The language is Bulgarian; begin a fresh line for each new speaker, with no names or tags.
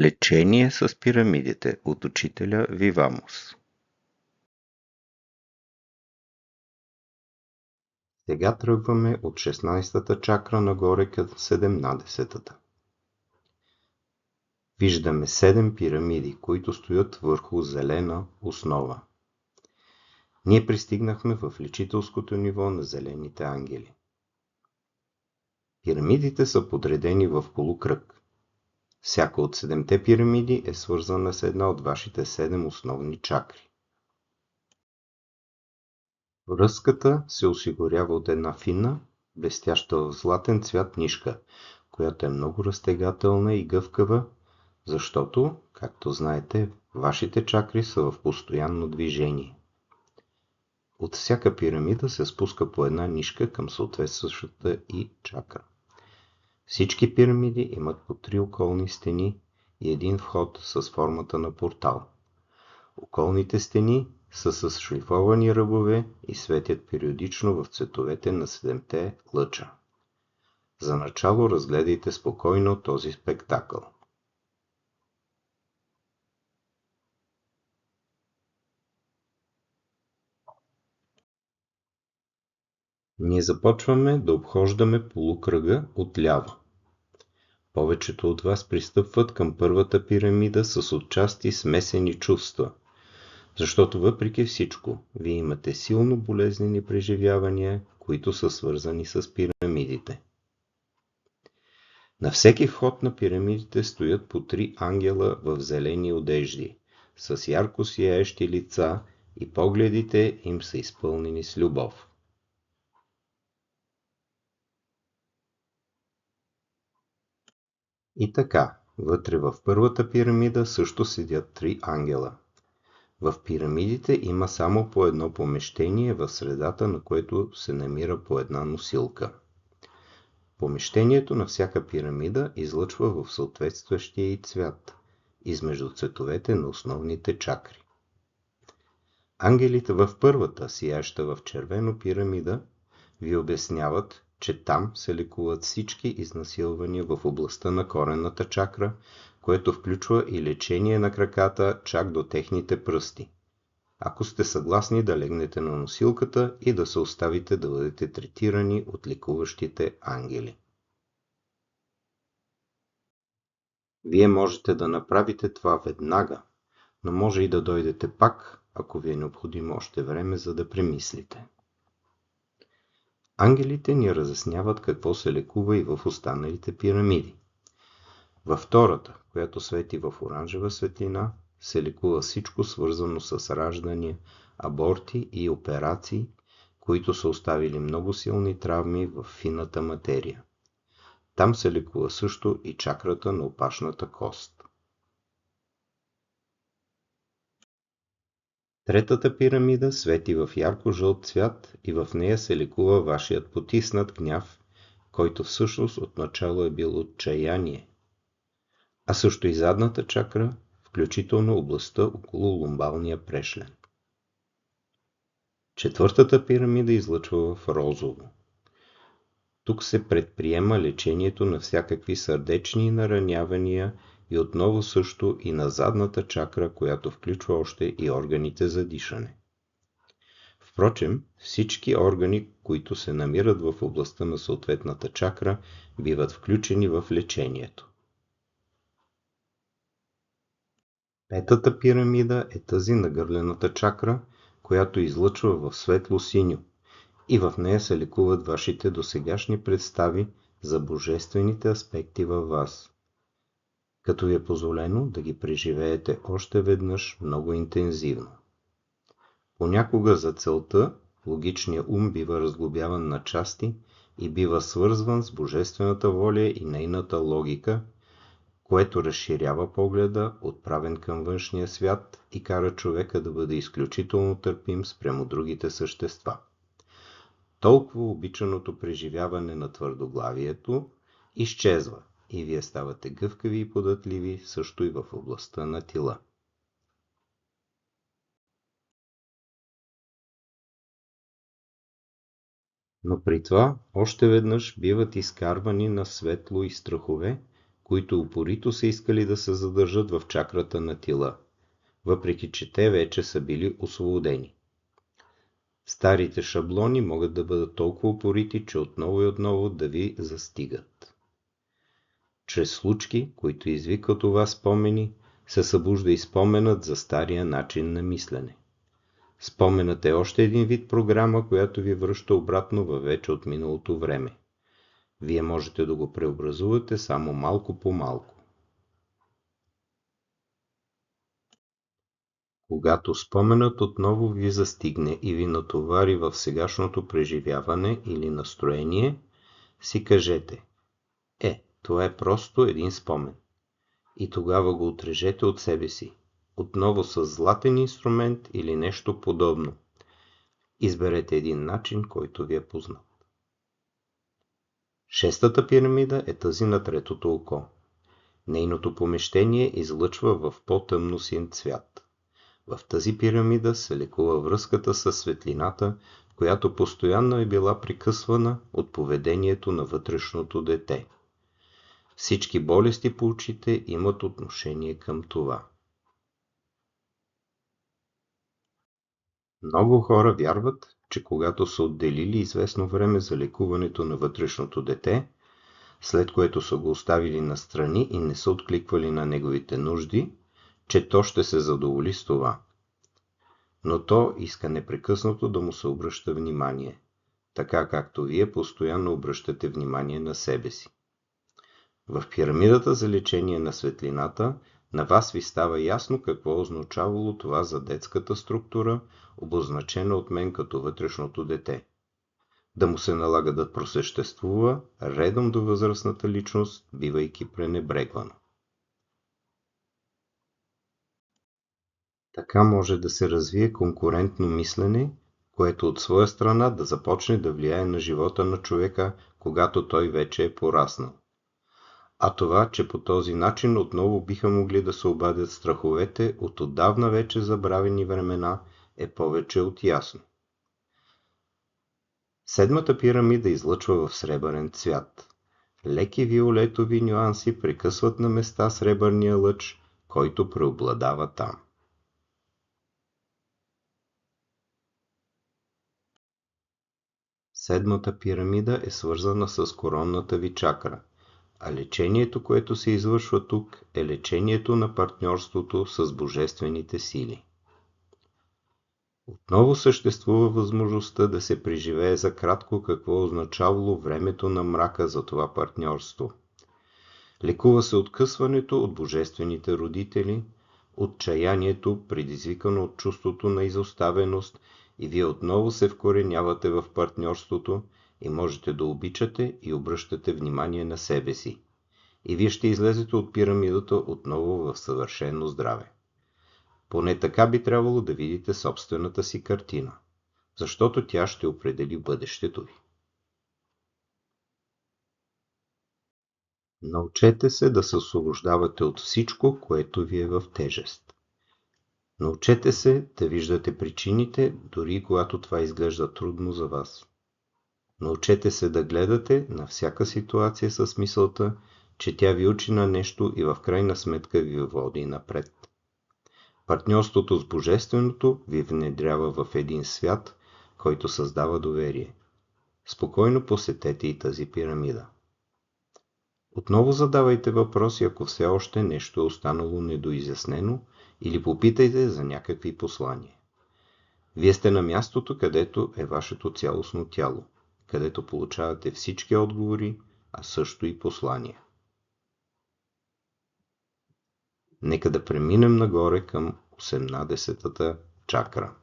Лечение с пирамидите от учителя Вивамус. Сега тръгваме от 16-та чакра нагоре към 17-та. Виждаме 7 пирамиди, които стоят върху зелена основа. Ние пристигнахме в лечителското ниво на зелените ангели. Пирамидите са подредени в полукръг. Всяка от 7-те пирамиди е свързана с една от вашите 7 основни чакри. Връзката се осигурява от една фина, блестяща в златен цвят нишка, която е много разтегателна и гъвкава, защото, както знаете, вашите чакри са в постоянно движение. От всяка пирамида се спуска по една нишка към съответстващата и чакра. Всички пирамиди имат по 3 околни стени и един вход с формата на портал. Околните стени са с шлифовани ръбове и светят периодично в цветовете на 7-те лъча. За начало разгледайте спокойно този спектакъл. Ние започваме да обхождаме полукръга отляво. Повечето от вас пристъпват към първата пирамида с отчасти смесени чувства, защото въпреки всичко, вие имате силно болезнени преживявания, които са свързани с пирамидите. На всеки вход на пирамидите стоят по 3 ангела в зелени одежди, с ярко сияещи лица и погледите им са изпълнени с любов. И така, вътре в първата пирамида също седят 3 ангела. В пирамидите има само по едно помещение, в средата на което се намира по една носилка. Помещението на всяка пирамида излъчва в съответстващия й цвят, измежду цветовете на основните чакри. Ангелите в първата, сияща в червено пирамида, ви обясняват, че там се лекуват всички изнасилвания в областта на коренната чакра, което включва и лечение на краката чак до техните пръсти. Ако сте съгласни да легнете на носилката и да се оставите да бъдете третирани от лекуващите ангели. Вие можете да направите това веднага, но може и да дойдете пак, ако ви е необходимо още време, за да премислите. Ангелите ни разясняват какво се лекува и в останалите пирамиди. Във втората, която свети в оранжева светлина, се лекува всичко свързано с раждания, аборти и операции, които са оставили много силни травми в фината материя. Там се лекува също и чакрата на опашната кост. Третата пирамида свети в ярко-жълт цвят и в нея се лекува вашият потиснат гняв, който всъщност отначало е бил отчаяние. А също и задната чакра, включително областта около лумбалния прешлен. Четвъртата пирамида излъчва в розово. Тук се предприема лечението на всякакви сърдечни наранявания и отново също и на задната чакра, която включва още и органите за дишане. Впрочем, всички органи, които се намират в областта на съответната чакра, биват включени в лечението. Петата пирамида е тази на гърлената чакра, която излъчва в светло-синьо, и в нея се лекуват вашите досегашни представи за божествените аспекти във вас, като ви е позволено да ги преживеете още веднъж много интензивно. Понякога за целта логичният ум бива разглобяван на части и бива свързван с божествената воля и нейната логика, което разширява погледа, отправен към външния свят и кара човека да бъде изключително търпим спрямо другите същества. Толкова обичаното преживяване на твърдоглавието изчезва и вие ставате гъвкави и податливи също и в областта на тила. Но при това още веднъж биват изкарвани на светло и страхове, които упорито са искали да се задържат в чакрата на тила, въпреки че те вече са били освободени. Старите шаблони могат да бъдат толкова упорити, че отново и отново да ви застигат. Чрез случки, които извикват у вас спомени, се събужда и споменът за стария начин на мислене. Споменът е още един вид програма, която ви връща обратно във вече от миналото време. Вие можете да го преобразувате само малко по малко. Когато споменът отново ви застигне и ви натовари в сегашното преживяване или настроение, си кажете: това е просто един спомен. И тогава го отрежете от себе си, отново с златен инструмент или нещо подобно. Изберете един начин, който ви е познат. Шестата пирамида е тази на третото око. Нейното помещение излъчва в по-тъмно син цвят. В тази пирамида се лекува връзката със светлината, която постоянно е била прекъсвана от поведението на вътрешното дете. Всички болести по очите имат отношение към това. Много хора вярват, че когато са отделили известно време за лекуването на вътрешното дете, след което са го оставили настрани и не са откликвали на неговите нужди, че то ще се задоволи с това. Но то иска непрекъснато да му се обръща внимание, така както вие постоянно обръщате внимание на себе си. В пирамидата за лечение на светлината на вас ви става ясно какво означавало това за детската структура, обозначена от мен като вътрешното дете. Да му се налага да просъществува редом до възрастната личност, бивайки пренебрегвано. Така може да се развие конкурентно мислене, което от своя страна да започне да влияе на живота на човека, когато той вече е пораснал. А това, че по този начин отново биха могли да се обадят страховете от отдавна вече забравени времена, е повече от ясно. Седмата пирамида излъчва в сребърен цвят. Леки виолетови нюанси прекъсват на места сребърния лъч, който преобладава там. Седмата пирамида е свързана с коронната ви чакра, а лечението, което се извършва тук, е лечението на партньорството с божествените сили. Отново съществува възможността да се преживее за кратко какво означавало времето на мрака за това партньорство. Лекува се откъсването от божествените родители, отчаянието, предизвикано от чувството на изоставеност, и вие отново се вкоренявате в партньорството и можете да обичате и обръщате внимание на себе си. И вие ще излезете от пирамидата отново в съвършено здраве. Поне така би трябвало да видите собствената си картина, защото тя ще определи бъдещето ви. Научете се да се освобождавате от всичко, което ви е в тежест. Научете се да виждате причините, дори когато това изглежда трудно за вас. Научете се да гледате на всяка ситуация с мисълта, че тя ви учи на нещо и в крайна сметка ви води напред. Партньорството с Божественото ви внедрява в един свят, който създава доверие. Спокойно посетете и тази пирамида. Отново задавайте въпроси, ако все още нещо е останало недоизяснено, или попитайте за някакви послания. Вие сте на мястото, където е вашето цялостно тяло, където получавате всички отговори, а също и послания. Нека да преминем нагоре към 18-та чакра.